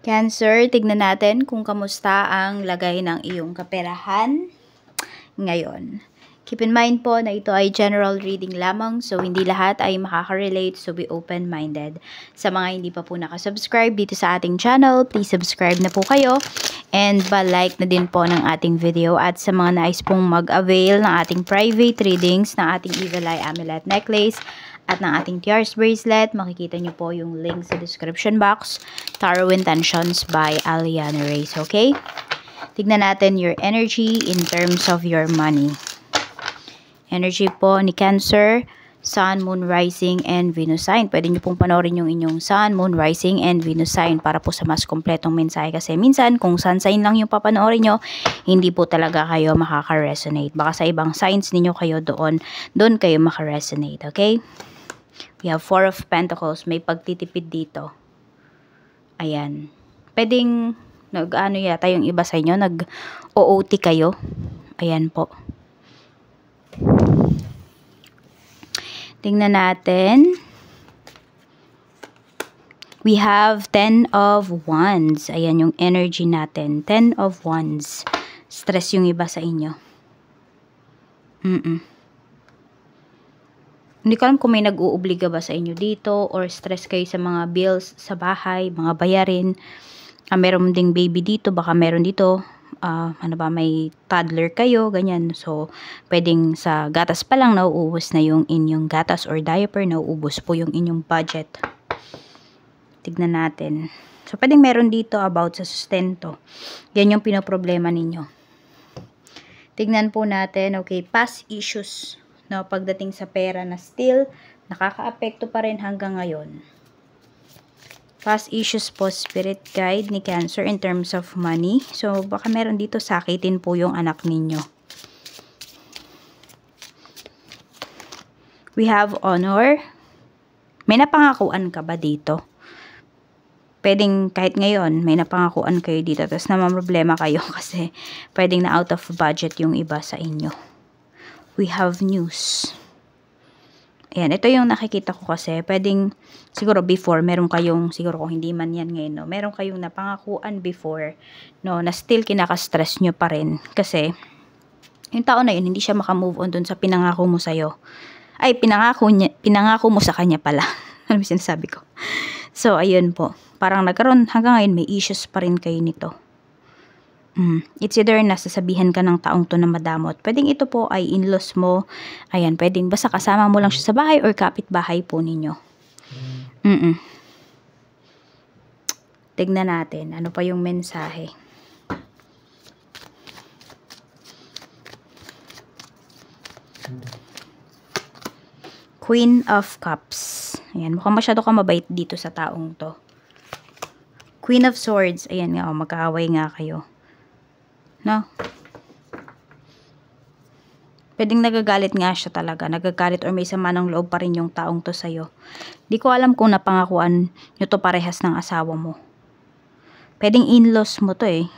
Cancer, tignan natin kung kamusta ang lagay ng iyong kaperahan ngayon. Keep in mind po na ito ay general reading lamang, so hindi lahat ay makaka-relate, so be open-minded. Sa mga hindi pa po nakasubscribe dito sa ating channel, please subscribe na po kayo and like na din po ng ating video. At sa mga nais pong mag-avail ng ating private readings, ng ating Evil Eye Amulet Necklace, at ng ating Tears Bracelet, makikita nyo po yung link sa description box. Tarot Intentions by Aliana Reyes, okay? Tignan natin your energy in terms of your money. Energy po ni Cancer, Sun, Moon, Rising, and Venus sign. Pwede nyo pong panoorin yung inyong Sun, Moon, Rising, and Venus sign para po sa mas kompletong mensahe. Kasi minsan, kung Sun sign lang yung papanoorin nyo, hindi po talaga kayo makaka-resonate. Baka sa ibang signs ninyo kayo doon kayo maka-resonate, okay? We have Four of Pentacles. May pagtitipid dito. Ayan. Pwedeng, ano yata yung iba sa inyo, nag-OOT kayo. Ayan po. Tingnan natin. We have 10 of Wands. Ayan yung energy natin. 10 of Wands. Stress yung iba sa inyo. Hindi ko alam kung may nag-uubliga ba sa inyo dito or stress kayo sa mga bills sa bahay, mga bayarin. Meron ding baby dito, baka meron dito. May toddler kayo, ganyan. So, pwedeng sa gatas pa lang nauubos na yung inyong gatas or diaper, nauubos po yung inyong budget. Tignan natin. So, pwedeng meron dito about sa sustento. Yan yung pinoproblema ninyo. Tignan po natin, okay, past issues, no, pagdating sa pera na still nakakaapekto pa rin hanggang ngayon. Past issues po, spirit guide ni Cancer in terms of money. So, baka meron dito sakitin po yung anak ninyo. We have honor. May napangakuan ka ba dito? Pwedeng kahit ngayon, may napangakuan kayo dito. Tapos namamroblema kayo kasi pwedeng na out of budget yung iba sa inyo. We have news. Ayan, ito yung nakikita ko kasi, pwedeng, siguro before, meron kayong, siguro kung hindi man yan ngayon, no, meron kayong napangakuan before, no, na still kinaka-stress nyo pa rin. Kasi, yung tao na yun, hindi siya makamove on dun sa pinangako mo sa'yo. Ay, pinangako mo sa kanya pala. Ano yung sinasabi ko? So, ayun po. Parang nagkaroon, hanggang ngayon, may issues pa rin kayo nito. It's either nasasabihan ka ng taong to na madamot. Pwedeng ito po ay in-laws mo. Ayan, pwedeng basta kasama mo lang siya sa bahay or kapitbahay po ninyo. Tignan natin. Ano pa yung mensahe? Queen of Cups. Ayan, mukhang masyado ka mabait dito sa taong to. Queen of Swords. Ayan nga, magkaaway nga kayo. No? Pwedeng nagagalit nga siya talaga. Nagagalit or may sama ng loob pa rin yung taong to sa'yo. Di ko alam kung napangakuan nyo to parehas ng asawa mo. Pwedeng in-laws mo to eh.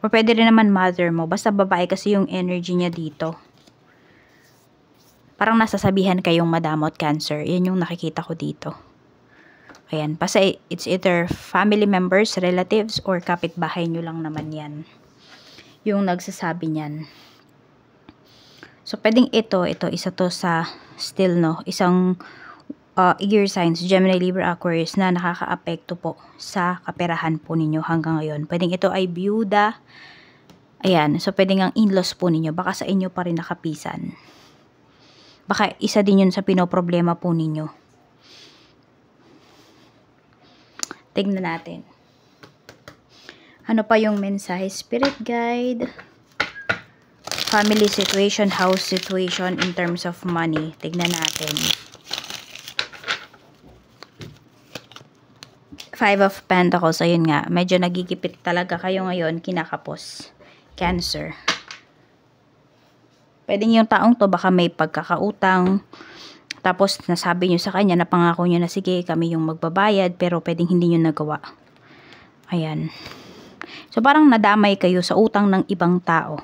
O pwede rin naman mother mo. Basta babae kasi yung energy niya dito. Parang nasasabihan kayong madamot, Cancer. Yan yung nakikita ko dito. Ayan. Basta it's either family members, relatives, or kapitbahay nyo lang naman yan. Yung nagsasabi niyan. So, pwedeng ito, isa to sa still, no, isang year signs, Gemini, Libra, Aquarius, na nakakaapekto po sa kaperahan po ninyo hanggang ngayon. Pwedeng ito ay byuda. Ayan, so pwedeng ang in-laws po ninyo, baka sa inyo pa rin nakapisan. Baka isa din yun sa pinoproblema po ninyo. Tignan natin. Ano pa yung mensahe? Spirit guide. Family situation, house situation in terms of money. Tignan natin. Five of Pentacles. Ayun nga. Medyo nagigipit talaga kayo ngayon. Kinakapos. Cancer. Pwedeng yung taong to baka may pagkakautang. Tapos nasabi nyo sa kanya, napangako nyo na sige kami yung magbabayad. Pero pwedeng hindi nyo nagawa. Ayan. So, parang nadamay kayo sa utang ng ibang tao.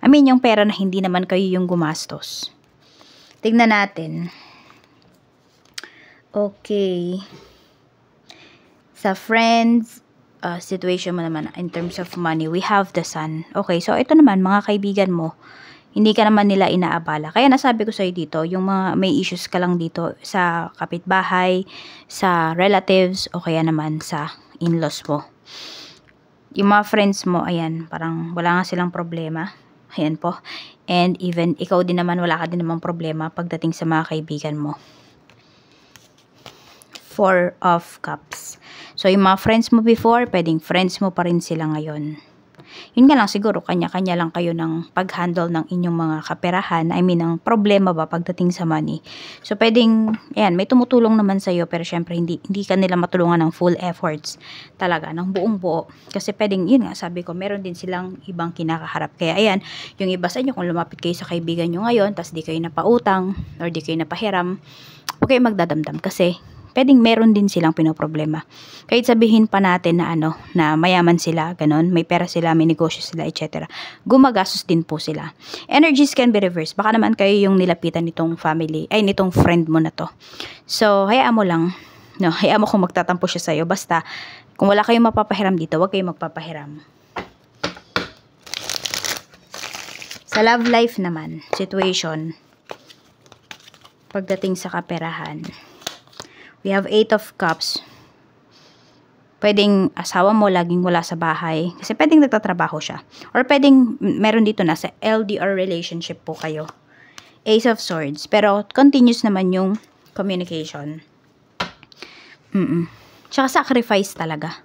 I mean, yung pera na hindi naman kayo yung gumastos. Tignan natin. Okay. Sa friends, situation mo naman in terms of money, we have the sun. Okay, so ito naman, mga kaibigan mo, hindi ka naman nila inaabala. Kaya nasabi ko sa'yo dito, yung mga may issues ka lang dito sa kapitbahay, sa relatives, o kaya naman sa in-laws mo. Yung mga friends mo, ayan, parang wala nga silang problema. Ayan po. And even, ikaw din naman, wala ka din namang problema pagdating sa mga kaibigan mo. 4 of Cups. So, yung mga friends mo before, pwedeng friends mo pa rin sila ngayon. Yun nga lang siguro, kanya-kanya lang kayo ng pag-handle ng inyong mga kaperahan. I mean, ang problema ba pagdating sa money. So, pwedeng, ayan, may tumutulong naman sa'yo, pero syempre, hindi ka nila matulungan ng full efforts talaga, ng buong buo. Kasi pwedeng, yun nga, sabi ko, meron din silang ibang kinakaharap. Kaya, ayan, yung iba sa inyo, kung lumapit kayo sa kaibigan nyo ngayon, tas di kayo napautang, or di kayo napahiram, okay, magdadamdam kasi, pwedeng meron din silang pinoproblema. Kahit sabihin pa natin na na mayaman sila, ganon, may pera sila, may negosyo sila, etc. Gumagastos din po sila. Energies can be reversed. Baka naman kayo yung nilapitan nitong family, ay nitong friend mo na to. So, hayaan mo lang, no, hayaan mo kung magtatampo siya sa'yo. Basta, kung wala kayong mapapahiram dito, huwag kayong magpapahiram. Sa love life naman, situation, pagdating sa kaperahan, we have 8 of Cups. Pwedeng asawa mo laging wala sa bahay. Kasi pwedeng nagtatrabaho siya. Or pwedeng meron dito na sa LDR relationship po kayo. Ace of Swords. Pero continuous naman yung communication. Tsaka sacrifice talaga.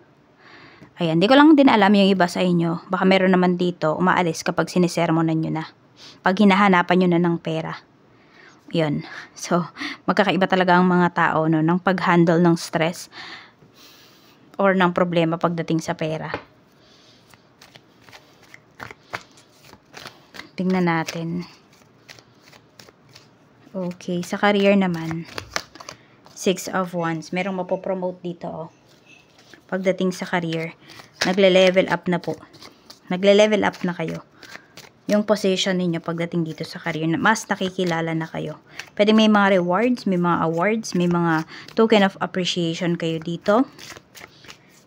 Ayan. Di ko lang din alam yung iba sa inyo. Baka meron naman dito umaalis kapag sinisermonan nyo na. Pag hinahanapan nyo na ng pera. Yun. So, magkakaiba talaga ang mga tao, no, ng pag-handle ng stress or ng problema pagdating sa pera. Tingnan natin. Okay, sa career naman, 6 of Wands. Merong mapopromote dito, oh. Pagdating sa career, nagle-level up na po. Nagle-level up na kayo. Yung position ninyo pagdating dito sa career, mas nakikilala na kayo. Pwede may mga rewards, may mga awards, may mga token of appreciation kayo dito.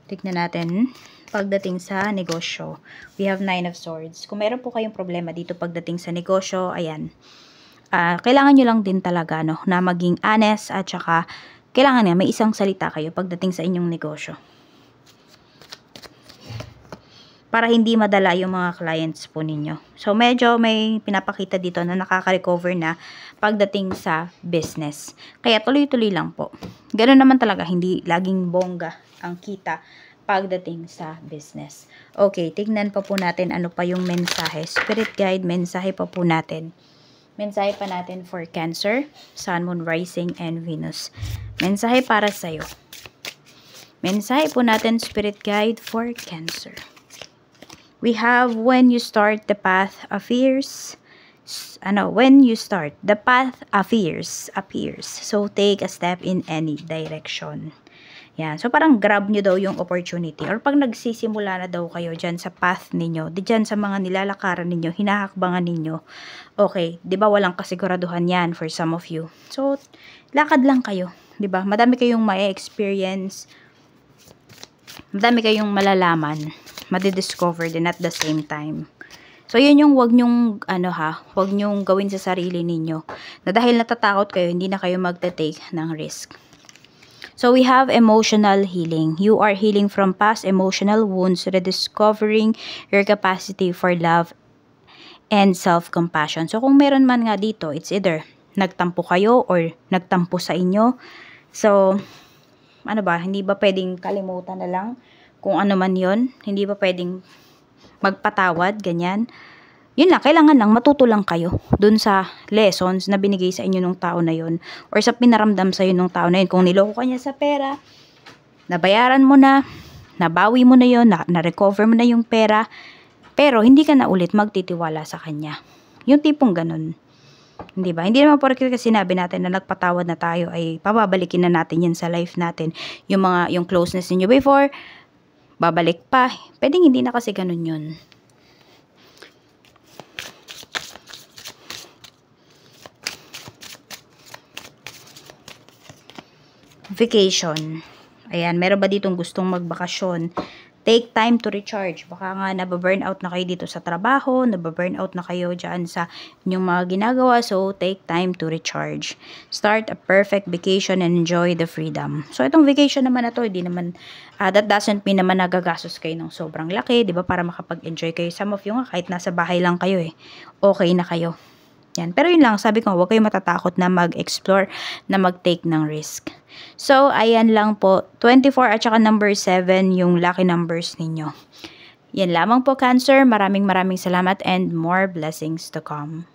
Tignan natin, pagdating sa negosyo, we have 9 of Swords. Kung meron po kayong problema dito pagdating sa negosyo, ayan, kailangan nyo lang din talaga, no, na maging honest at saka kailangan nga may isang salita kayo pagdating sa inyong negosyo. Para hindi madala yung mga clients po ninyo. So, medyo may pinapakita dito na nakaka-recover na pagdating sa business. Kaya tuloy-tuloy lang po. Ganun naman talaga, hindi laging bongga ang kita pagdating sa business. Okay, tignan pa po natin ano pa yung mensahe. Spirit guide, mensahe pa po natin. Mensahe pa natin for Cancer, Sun, Moon, Rising, and Venus. Mensahe para sa'yo. Mensahe po natin, Spirit guide, for Cancer. We have when you start the path appears. When you start, the path appears. So, take a step in any direction. Yan. So, parang grab nyo daw yung opportunity. Or pag nagsisimula na daw kayo dyan sa path ninyo, dyan sa mga nilalakaran ninyo, hinahakbangan ninyo. Okay, di ba walang kasiguraduhan yan for some of you. So, lakad lang kayo. Di ba? Madami kayong ma-experience. Madami kayong malalaman. Madidiscover din at the same time. So, yun yung wag nyong, wag nyong gawin sa sarili ninyo. Na dahil natatakot kayo, hindi na kayo magta-take ng risk. So, we have emotional healing. You are healing from past emotional wounds, rediscovering your capacity for love and self-compassion. So, kung meron man nga dito, it's either nagtampo kayo or nagtampo sa inyo. So, hindi ba pwedeng kalimutan na lang kung ano man yon? Hindi ba pwedeng magpatawad, ganyan? Yun lang, kailangan lang matuto lang kayo dun sa lessons na binigay sa inyo nung tao na yun or sa pinaramdam sa inyo nung tao na yun. Kung niloko ka niya sa pera, nabayaran mo na, nabawi mo na yun, na-recover mo na yung pera, pero hindi ka na ulit magtitiwala sa kanya. Yung tipong ganun. Hindi ba? Hindi naman porke kasi sinabi natin na nagpatawad na tayo ay pababalikin na natin yan sa life natin. Yung closeness niyo before, babalik pa. Pwedeng hindi na kasi ganun yun. Vacation. Ayan, meron ba ditong gustong magbakasyon? Take time to recharge. Baka nga nababurnout na kayo dito sa trabaho, nababurnout na kayo dyan sa inyong mga ginagawa. So, take time to recharge. Start a perfect vacation and enjoy the freedom. So, itong vacation naman na to, hindi naman, that doesn't mean naman nagagastos kayo ng sobrang laki, di ba? Para makapag-enjoy kayo. Some of you nga, kahit nasa bahay lang kayo okay na kayo. Yan. Pero yun lang, sabi ko, huwag kayo matatakot na mag-explore, na mag-take ng risk. So, ayan lang po. 24 at saka number 7 yung lucky numbers ninyo. Yan lamang po, Cancer. Maraming salamat and more blessings to come.